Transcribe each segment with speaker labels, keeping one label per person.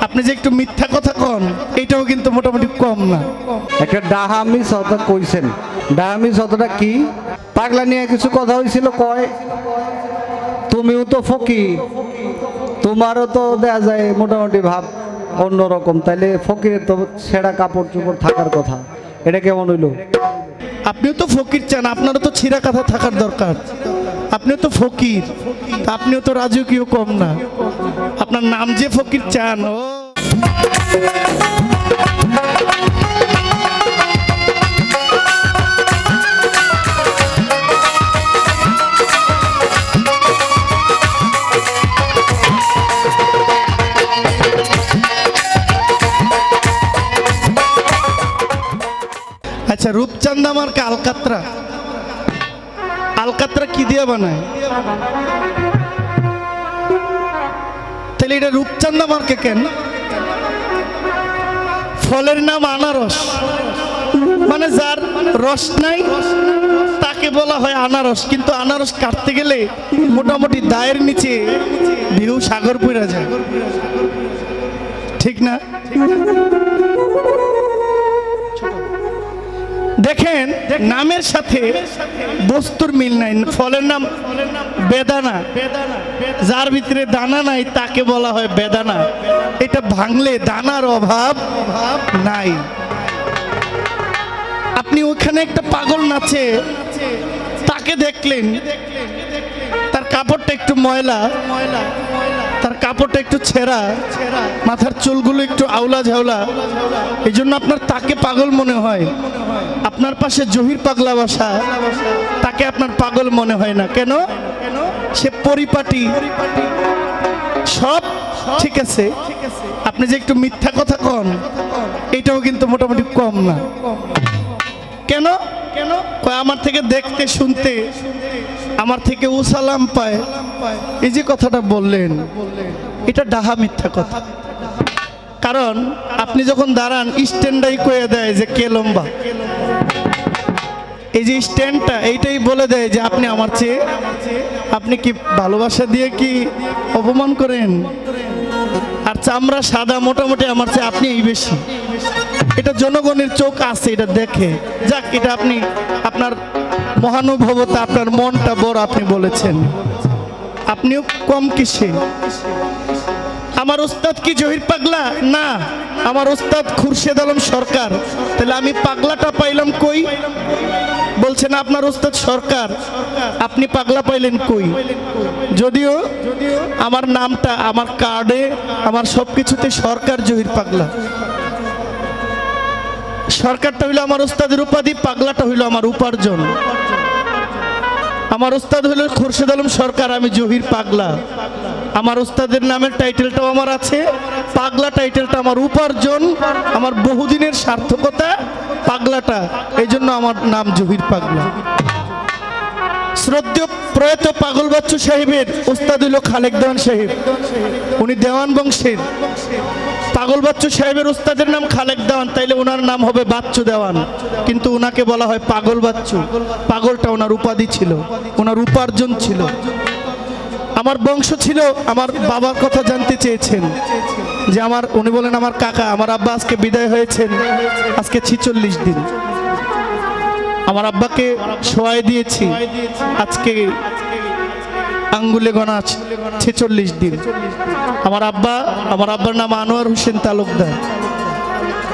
Speaker 1: আপনি যে একটু মিথ্যা কথা কন এটাও কিন্তু মোটামুটি কম না।
Speaker 2: একটা ডাহামি শত কইছেন, ডাহামি শতটা কি? পাগলা নিয়ে কিছু কথা হয়েছিল, কয় তুমিও তো ফকির, তোমারও তো দেয়া যায় মোটামুটি ভাব অন্যরকম, তাইলে ফকিরের তো ছেঁড়া কাপড় চোপড় থাকার কথা, এটা কেমন হইলো?
Speaker 1: আপনিও তো ফকির চান, আপনারও তো ছিঁড়া কথা থাকার দরকার। আপনিও তো ফকির, আপনিও তো রাজকীয় কম না, আপনার নাম যে ফকির চান। ও আচ্ছা, রূপচাঁদা মার্কা আলকাতরা, আলকাতরা কি দিয়ে বানায়? তাহলে এটা রূপচাঁদা মার্কা কেন? ফলের নাম আনারস, মানে যার রস নাই তাকে বলা হয় আনারস। কিন্তু আনারস কাটতে গেলে মোটামুটি দায়ের নিচে ভিউ সাগর পুরা যায়, ঠিক না? দেখেন নামের সাথে বস্তুর মিল নাই। ফলের নাম বেদানা, যার ভিতরে দানা নাই তাকে বলা হয় বেদানা। এটা ভাঙলে দানার অভাব নাই। আপনি ওখানে একটা পাগল নাচে, তাকে দেখলেন তার কাপড়টা একটু ময়লা, তার কাপড়টা একটু ছেঁড়া, মাথার চুলগুলো একটু আউলা ঝাউলা, এই জন্য আপনার তাকে পাগল মনে হয়। আপনার পাশে জহির পাগলা বসা, তাকে আপনার পাগল মনে হয় না কেন? সে পরিপাটি, সব ঠিক আছে। আপনি যে একটু মিথ্যা কথা কন এটাও কিন্তু মোটামুটি কম না। কেন? আমার থেকে দেখতে শুনতে আমার থেকে উসালাম পায়, এই যে কথাটা বললেন এটা ডাহা মিথ্যা কথা। কারণ আপনি যখন দাঁড়ান স্ট্যান্ডাই কয়ে দেয় যে কে লম্বা, এই যে স্ট্যান্ডটা এইটাই বলে দেয় যে আপনি আমার চেয়ে, আপনি কি ভালোবাসা দিয়ে কি অপমান করেন? আর চামড়া সাদা মোটামুটি আমার চেয়ে আপনি এই বেশি, এটা জনগণের চোখ আছে, এটা দেখে। যাক, এটা আপনি আপনার মহানুভবতা, আপনার মনটা বড়, আপনি বলেছেন। আপনিও কম কিসে? আমার ওস্তাদ কি জহির পাগলা? না, আমার ওস্তাদ খুরশেদ আলম সরকার। তাহলে আমি পাগলাটা পাইলাম কই? বলছেন আপনার ওস্তাদ সরকার, আপনি পাগলা পাইলেন কই? যদিও আমার নামটা, আমার কার্ডে, আমার সবকিছুতে সরকার জহির পাগলা। সরকারটা হইল আমার ওস্তাদের উপাধি, পাগলাটা হইল আমার উপার্জন। আমার ওস্তাদ হইল খুরশেদ আলম সরকার, আমি জহির পাগলা। আমার ওস্তাদের নামের টাইটেলটাও আমার আছে, পাগলা টাইটেলটা আমার উপার্জন, আমার বহুদিনের সার্থকতা পাগলাটা, এই জন্য আমার নাম জহির পাগলা। শ্রদ্ধেয় প্রয়াত পাগল বাচ্চু সাহেবের ওস্তাদ হইল খালেক দেওয়ান সাহেব, উনি দেওয়ান বংশের। পাগল বাচ্চু সাহেবের ওস্তাদের নাম খালেক দেওয়ান, তাইলে ওনার নাম হবে বাচ্চু দেওয়ান, কিন্তু ওনাকে বলা হয় পাগল বাচ্চু। পাগলটা ওনার উপাধি ছিল, ওনার উপার্জন ছিল। আমার বংশ ছিল, আমার বাবার কথা জানতে চেয়েছেন যে আমার, উনি বলেন আমার কাকা, আমার আব্বা আজকে বিদায় হয়েছেন, আজকে 46 দিন। আমার আব্বাকে শোয়াই দিয়েছি, আজকে আঙ্গুলে গোনা 46 দিন। আমার আব্বার নাম আনোয়ার হোসেন তালুকদার।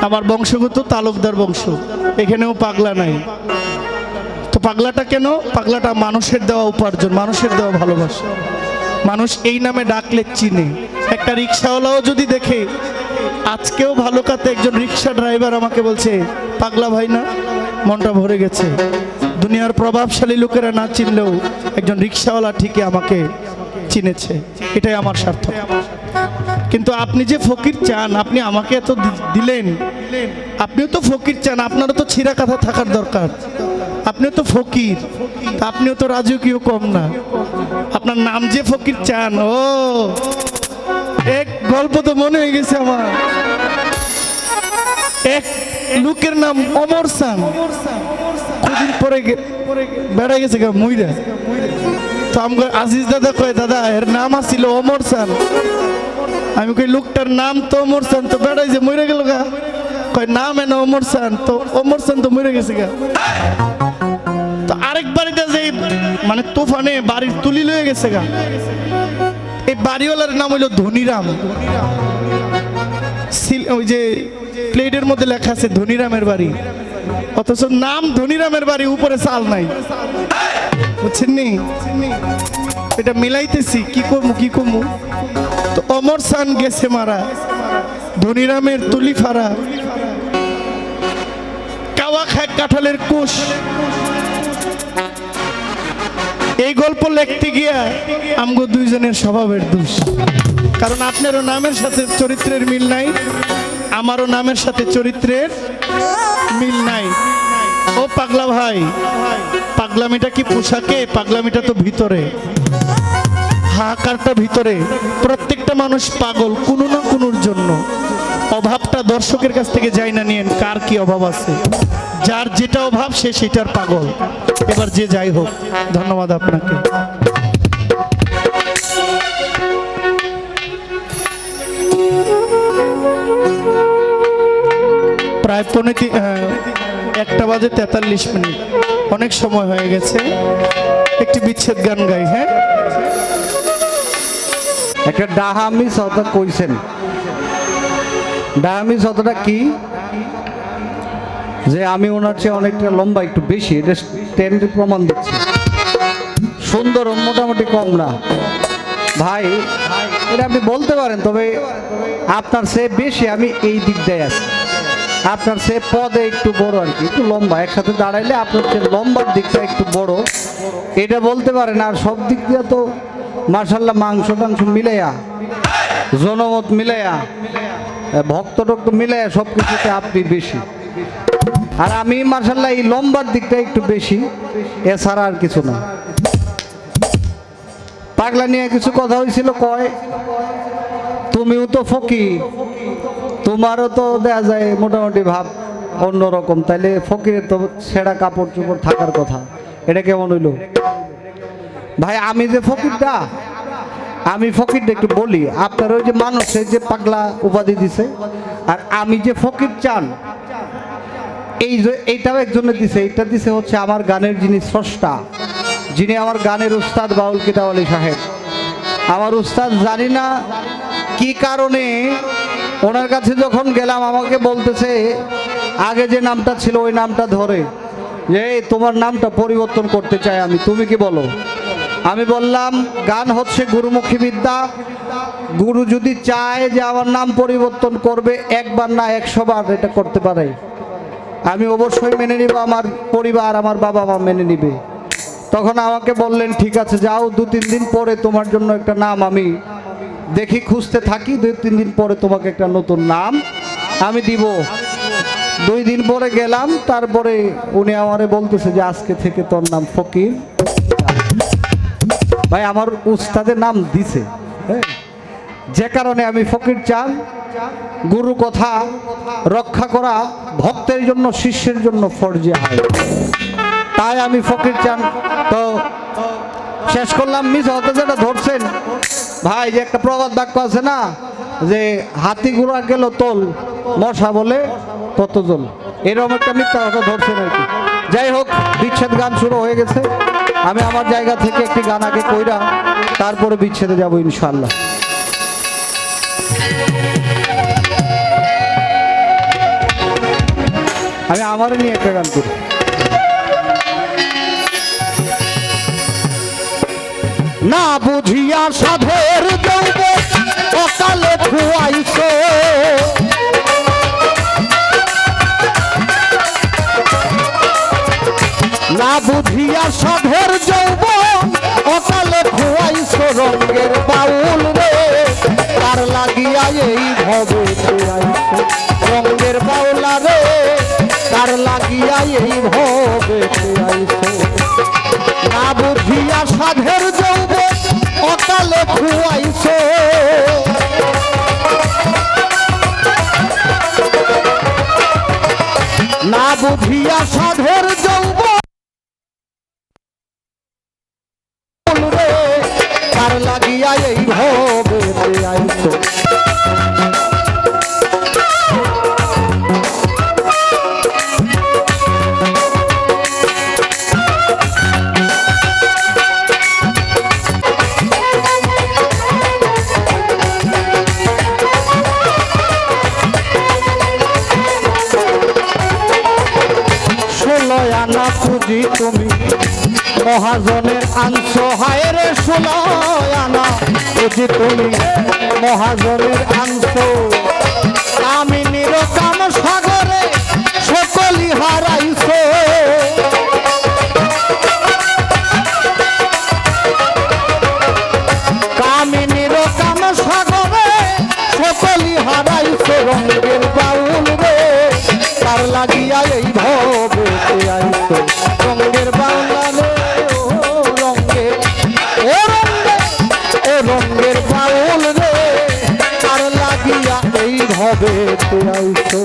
Speaker 1: আমার বংশগত তালুকদার বংশ, এখানেও পাগলা নাই। তো পাগলাটা কেন? পাগলাটা মানুষের দেওয়া উপার্জন, মানুষের দেওয়া ভালোবাসা। মানুষ এই নামে ডাকলে চিনে। একটা রিক্সাওয়ালাও যদি দেখে, আজকেও ভালো কাতে একজন রিক্সা ড্রাইভার আমাকে বলছে পাগলা ভাই না, মনটা ভরে গেছে। দুনিয়ার প্রভাবশালী লোকেরা না চিনলেও একজন রিক্সাওয়ালা ঠিকই আমাকে চিনেছে, এটাই আমার সার্থক। কিন্তু আপনি যে ফকির চান, আপনি আমাকে এত দিলেন, আপনিও তো ফকির চান, আপনারও তো ছিঁড়া কথা থাকার দরকার। আপনিও তো ফকির, আপনিও তো রাজকীয় কম না, আপনার নাম যে ফকির চান। ও এক গল্প তো মনে হয়ে গেছে আমার। এক লোকের নাম অমর সান, কদিন পরে বেড়া গেছে মইরা। তো আমাকে আজিজ দাদা কয় দাদা এর নাম আছিল ওমর সান। আমি কই লোকটার নাম তো ওমর সান, তো বেড়াই যে মরে গেল গা। কয় নাম এনে ওমর সান, তো ওমর সান তো মরে গেছে গা। তো আরেক বাড়িতে যে মানে তুফানে বাড়ির তুলি লয়ে গেছে গা, এই বাড়িওয়ালার নাম হইল ধনীরাম। ওই যে প্লেটের মধ্যে লেখা আছে ধনীরামের বাড়ি, অথচ নাম ধনীরামের বাড়ি, উপরে চাল নাই। বুঝছেন নি? এটা মিলাইতেছি কি করবো কি করবো। তো অমর সান গেছে মারা, ধনীরামের তুলি ফাড়া, কাওয়া খায় কাঁঠালের কুশ। এই গল্প লিখতে গিয়া আমগো দুইজনের স্বভাবের দোষ। কারণ আপনারও নামের সাথে চরিত্রের মিল নাই, আমারও নামের সাথে চরিত্রের মিল নাই। ও পাগলা ভাই, পাগলামিটা কি পোশাকে? পাগলামিটা তো ভিতরে, হাহাকারটা ভিতরে। প্রত্যেকটা মানুষ পাগল কোনো না কোনোর জন্য। অভাবটা দর্শকের কাছ থেকে যাই না নিয়েন, কার কি অভাব আছে। যার যেটা অভাব সে সেটার পাগল। এবার যে যাই হোক, ধন্যবাদ আপনাকে। প্রায় 1:43 অনেক সময় হয়ে গেছে, একটি বিচ্ছেদ গান গাই। হ্যাঁ,
Speaker 2: একটা ডাহামি কথা কইছেন। ডাহামি কথাটা কি? যে আমি ওনার চেয়ে অনেকটা লম্বা, একটু বেশি, এটা স্ট্যান্ডের প্রমাণ দিচ্ছি। সুন্দর মোটামুটি কম না ভাই, এটা আপনি বলতে পারেন। তবে আপনার চেয়ে বেশি আমি এই দিক দিয়ে আছি, আপনার সে পদে একটু বড় আর কি, একটু লম্বা। একসাথে দাঁড়াইলে আপনার যে লম্বার দিকটা একটু বড়, এটা বলতে পারেন। আর সব দিক দিয়ে তো মার্শাল্লাহ মাংস টাংস মিলাইয়া, জনমত মিলাইয়া, ভক্ত টক্ত মিলাইয়া সব কিছুতে আপনি বেশি। আর আমি মার্শাল্লাহ এই লম্বার দিকটা একটু বেশি, এছাড়া আর কিছু না। পাগলা নিয়ে কিছু কথা হয়েছিল, কয় তুমিও তো ফকির, তোমারও তো দেখা যায় মোটামুটি ভাব অন্যরকম, তাইলে ফকিরের তো ছেঁড়া কাপড় চোপড় থাকার কথা। এটা কেমন হইল ভাই? আমি যে ফকিরটা, আমি ফকিরটা একটু বলি। আপনার ওই যে মানুষের যে পাগলা উপাধি দিছে, আর আমি যে ফকির চান, এই যে এইটাও একজনে দিছে। এইটা দিছে হচ্ছে আমার গানের যিনি স্রষ্টা, যিনি আমার গানের উস্তাদ বাউল কিতাব আলী সাহেব। আমার উস্তাদ জানি না কি কারণে ওনার কাছে যখন গেলাম, আমাকে বলতেছে আগে যে নামটা ছিল ওই নামটা ধরে, যে তোমার নামটা পরিবর্তন করতে চাই আমি, তুমি কি বলো? আমি বললাম গান হচ্ছে গুরুমুখী বিদ্যা, গুরু যদি চায় যে আমার নাম পরিবর্তন করবে, একবার না 100 বার এটা করতে পারে। আমি অবশ্যই মেনে নিব, আমার পরিবার আমার বাবা মা মেনে নিবে। তখন আমাকে বললেন ঠিক আছে যাও, 2-3 দিন পরে তোমার জন্য একটা নাম আমি দেখি, খুঁজতে থাকি, 2-3 দিন পরে তোমাকে একটা নতুন নাম আমি দিব। 2 দিন পরে গেলাম, তারপরে উনি আমারে বলতেছে যে আজকে থেকে তোর নাম ফকির। ভাই আমার উস্তাদের নাম দিছে, হ্যাঁ, যে কারণে আমি ফকির চান। গুরু কথা রক্ষা করা ভক্তের জন্য, শিষ্যের জন্য ফরজে হয়, তাই আমি ফকির চান। তো শেষ করলাম। মিস হতে যেটা ধরছেন ভাই, যে একটা প্রবাদ বাক্য আছে না, যে হাতি ঘোড়া গেল তোল, মশা বলে তত জল, এরকম একটা মিথ্যা কথা ধরছেন আর কি। যাই হোক, বিচ্ছেদ গান শুরু হয়ে গেছে। আমি আমার জায়গা থেকে একটি গান আগে কইরা তারপরে বিচ্ছেদে যাব ইনশাআল্লাহ। আমি আমার নিয়ে একটা গান করি। না বুঝিয়া সাধের যৌব অকালে খুয়াইছো, না বুঝিয়া সাধের যৌব অকালে খুয়াইছো, রঙের বাউল রে তার লাগিয়া এই ভবে আইছো, রঙের বাউলা রে তার লাগিয়া এই ভবে আইছো। না বুঝিয়া সাধের যৌব অকালে খুয়াইছো, না বুঝিয়া সাধের যৌব রে বুঝি তুমি মহাজনের আংশ হায় রে 16 আনা বুঝি তুমি মহাজনের আংশ কামিনীর কাম সাগরে সকলি হারাইছো কামিনীর কাম সাগরে সকলি হারাইছো রঙের বাউল রে তার লাগিয়া এই ভবে আইছো রঙের বাউল রে ও রঙে ও রঙে ও রঙের বাউল রে তার লাগিয়া এই ভবে আইছো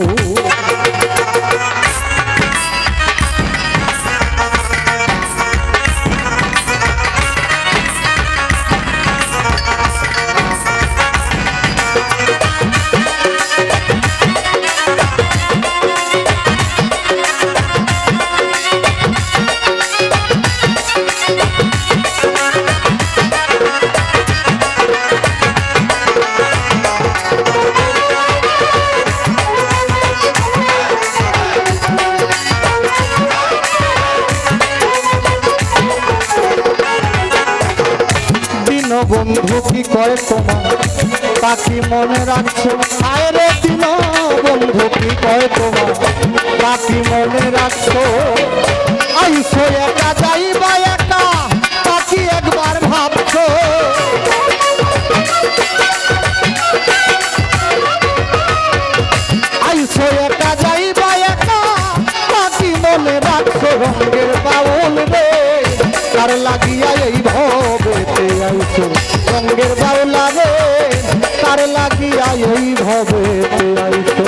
Speaker 2: বন্ধু কি কয় তোমার তাকি মনে রাখছো আয় রে দিন বন্ধু কি কয় তোমার তাকি মনে রাখছো আইসো একা যাইবা একা তাকি একবার ভাবছো আইসো একা যাইবা একা তাকি মনে রাখছো রঙের বাউল রে তার লাগিয়া এই ভবেতে আইছো রঙের বাউলা রে তার লাগিয়া এই ভবেতে আইছো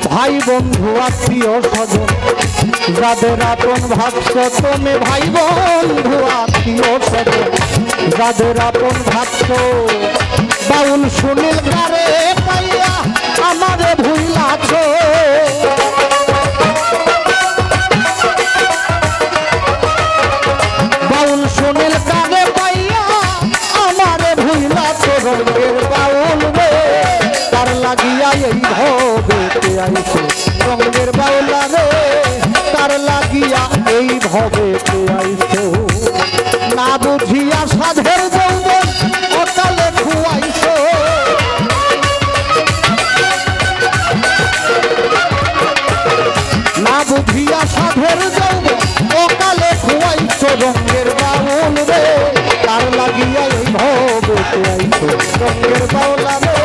Speaker 2: ভাই বন্ধু আত্মীয় স্বজন যাদের আপন ভাবছো তুমি ভাই বন্ধু আত্মীয় স্বজন যাদের আপন ভাবছো বাউল সুনীল কারে পাইয়া আমারে ভুইলাছো বাউল সুনীল কারে পাইয়া আমারে ভুইলাছো রঙের বাউল রে তার লাগিয়া এই ভবেতে আইছো রঙের বাউলা রে তার লাগিয়া এই ভবেতে আইছো না বুঝিয়া সাধের যৌবন অকালে খুয়াইছো না বুঝিয়া সাধের যৌবন অকালে খুয়াইছো রঙের বাউল রে তার লাগিয়া এই ভবেতে আইছো রঙের বাউলা রে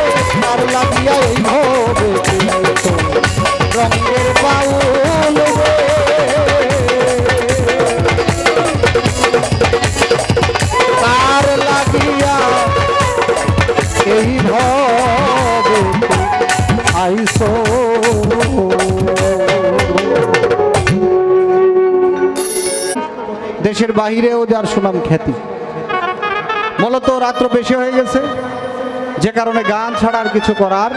Speaker 2: তার লাগিয়া এই ভবেতে আইছো রঙের বাউল রে তার লাগিয়া এই ভবেতে আইছো দেশের বাহিরেও যার সুনাম খ্যাতি মূলত রাত্র বেশি হয়ে গেছে যে কারণে গান ছাড়া আর কিছু করার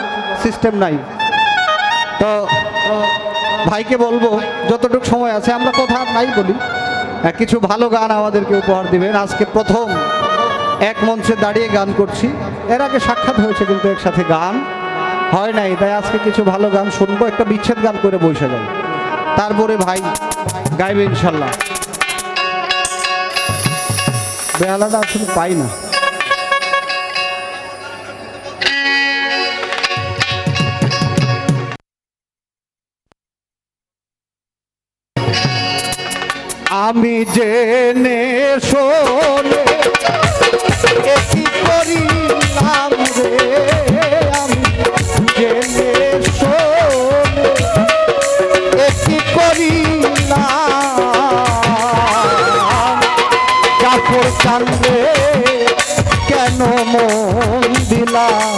Speaker 2: সিস্টেম নাই তো ভাইকে বলবো যতটুকু সময় আছে আমরা কথা নাই বলি কিছু ভালো গান আমাদেরকে উপহার দিবেন আজকে প্রথম এক মঞ্চে দাঁড়িয়ে গান করছি এর আগে সাক্ষাৎ হয়েছে কিন্তু একসাথে গান হয় নাই তাই আজকে কিছু ভালো গান শুনবো একটা বিচ্ছেদ গান করে বসে যাবো তারপরে ভাই গাইবে ইনশাল্লাহ বেহালাটা আসলে পাই না আমি জেনে শোনে কি করিলাম রে আমি জেনে শোনে কি করিলাম জাফর কান্দে কেন মন দিলাম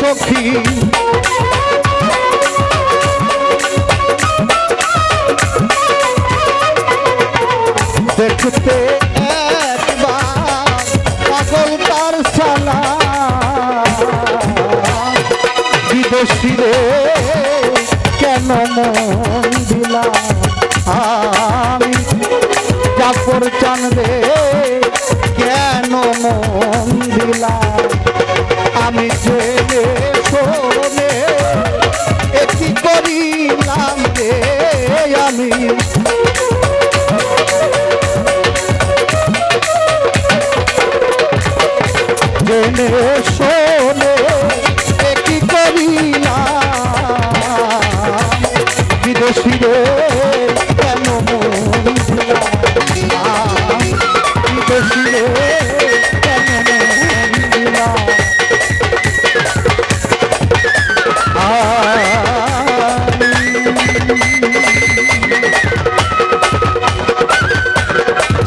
Speaker 2: সখী দেখতে একবার পাগল তার সালা বিদেশি রে কেন মন দিলা আমি জাফর চান রে কেন মন দিলা আমি জেনে শোনে একই করিলাম রে আমি জেনে শোনে একই করিলাম বিদেশি রে কেন মন দিলাম বিদেশি রে কেন মন দিলাম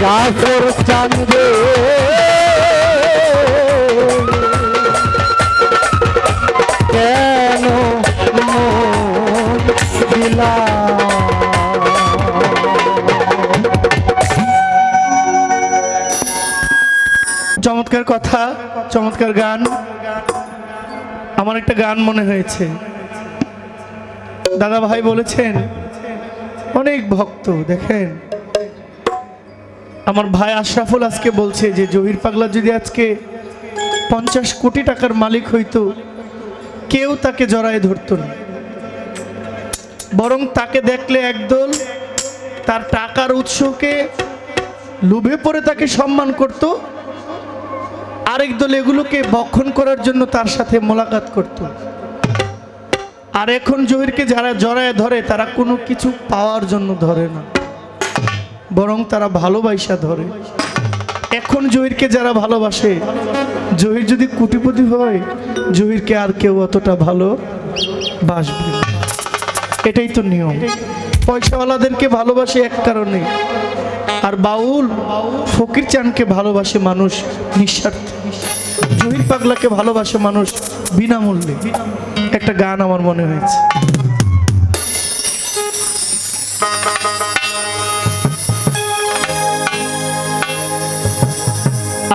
Speaker 2: জাফর চান রে কেন মন দিলা
Speaker 1: চমৎকার কথা, চমৎকার গান। আমার একটা গান মনে হয়েছে, দাদা ভাই বলেছেন অনেক ভক্ত। দেখেন আমার ভাই আশরাফুল আজকে বলছে যে জহির পাগলা যদি আজকে 50 কোটি টাকার মালিক হইতো কেউ তাকে জড়ায় ধরতো না, বরং তাকে দেখলে একদল তার টাকার উৎসকে লোভে পড়ে তাকে সম্মান করত, আরেক দল এগুলোকে বক্ষণ করার জন্য তার সাথে মোলাকাত করত। আর এখন জহিরকে যারা জড়ায় ধরে তারা কোনো কিছু পাওয়ার জন্য ধরে না, বরং তারা ভালোবাসা ধরে। এখন জহিরকে যারা ভালোবাসে, জহির যদি কোটিপতি হয় জহিরকে আর কেউ অতটা ভালোবাসবে না। এটাই তো নিয়ম। পয়সাওয়ালাদেরকে ভালোবাসে এক কারণে, আর বাউল ফকির চানকে ভালোবাসে মানুষ নিঃস্বার্থে। জহির পাগলাকে ভালোবাসে মানুষ বিনামূল্যে। একটা গান আমার মনে হয়েছে।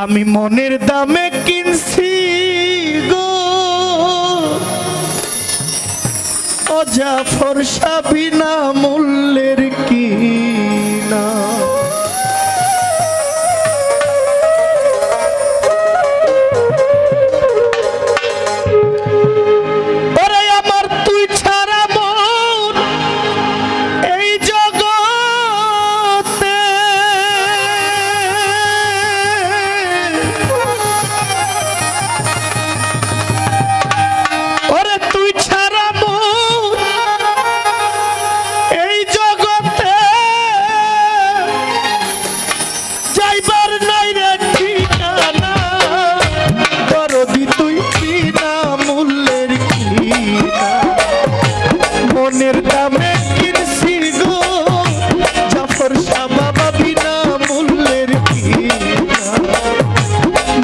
Speaker 1: আমি মনের দামে কিনছি গো ও জাফর শাহ বিনামূল্যের কিনা। মনের দামে কিনছি গো জাফর শাহ বাবা বিনামূল্যের কিনা।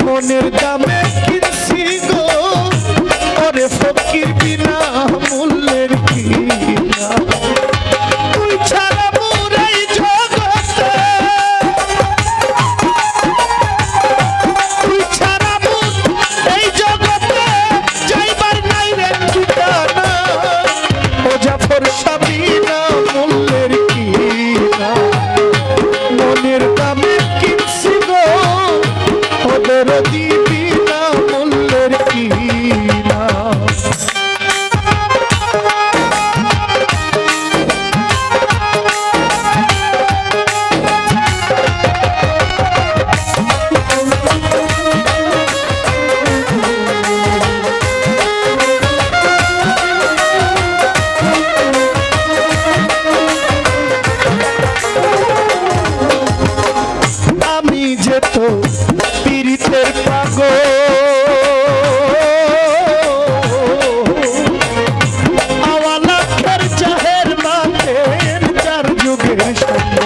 Speaker 1: মনের দামে কিনছি গো ওরে ফকির বিনামূল্যের কিনা। তুই ছাড়া মোর এই জগতে, তুই ছাড়া মোর এই জগতে যাইবার নাই রে ঠিকানা। ও জাফর শাহ বিনামূল্যের কিনা। মনের দামে কিনছি গো ওদের বিনামূল্যের কিনা। আমি যে তো পীড়িতের পাগল, আওয়ালাখের জাহের মাতের চার যুগের সঙ্গ।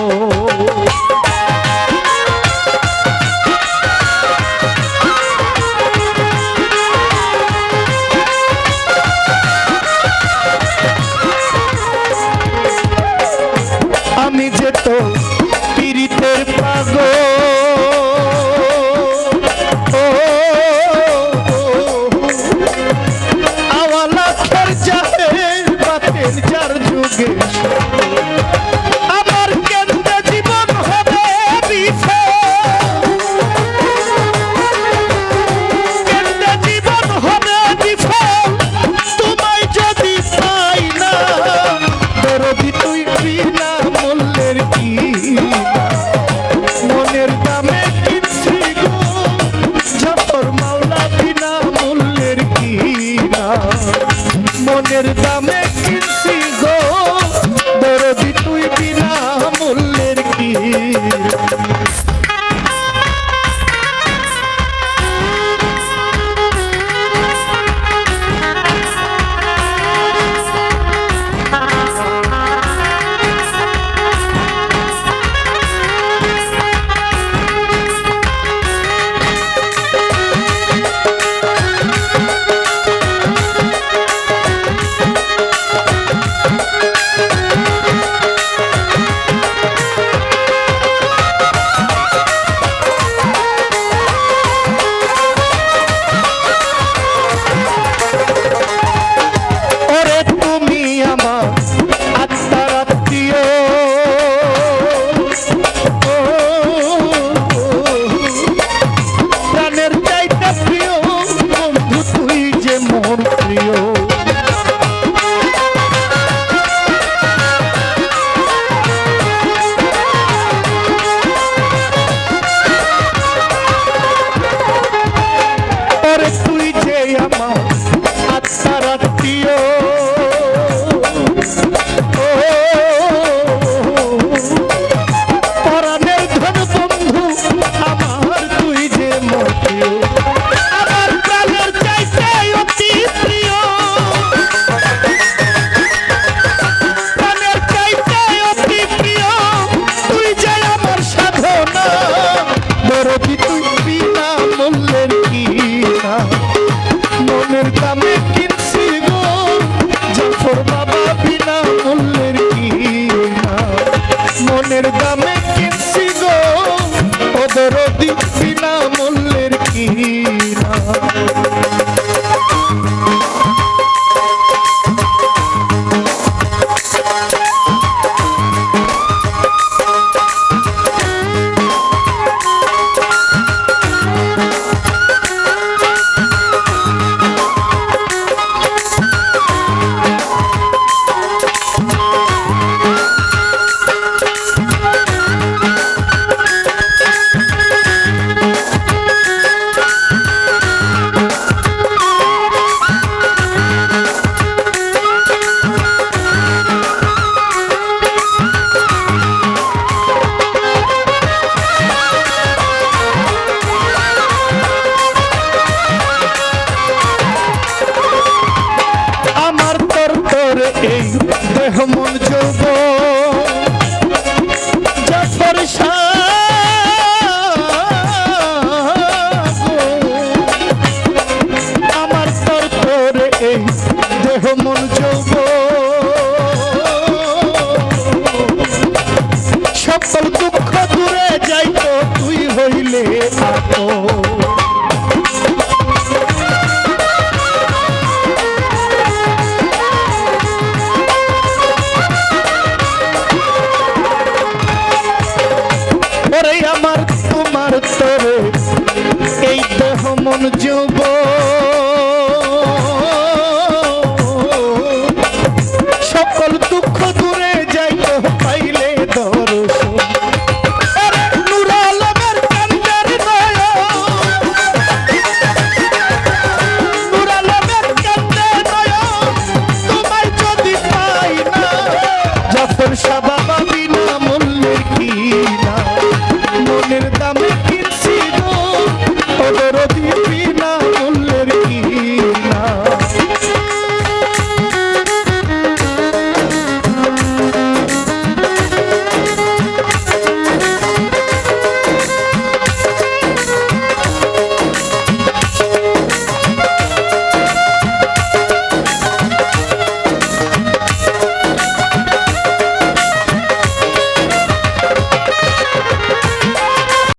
Speaker 1: মনের দামে কিনছি গো দরদি তুই বিনা মূল্যের কি মনের দামে কিনছি গো জাফর বাবা বিনা মূল্যের কি না মনের দামে কিনছি গো ও দরদি বিনা মূল্যের কি না এই দেহ মন যৌব জাফর আমার তোর তোরে এই দেহ মন যৌব সকল দুঃখ দূরে যাইতো তুই হইলে আতো আমার তোমার তোরে এই দেহ মন যৌব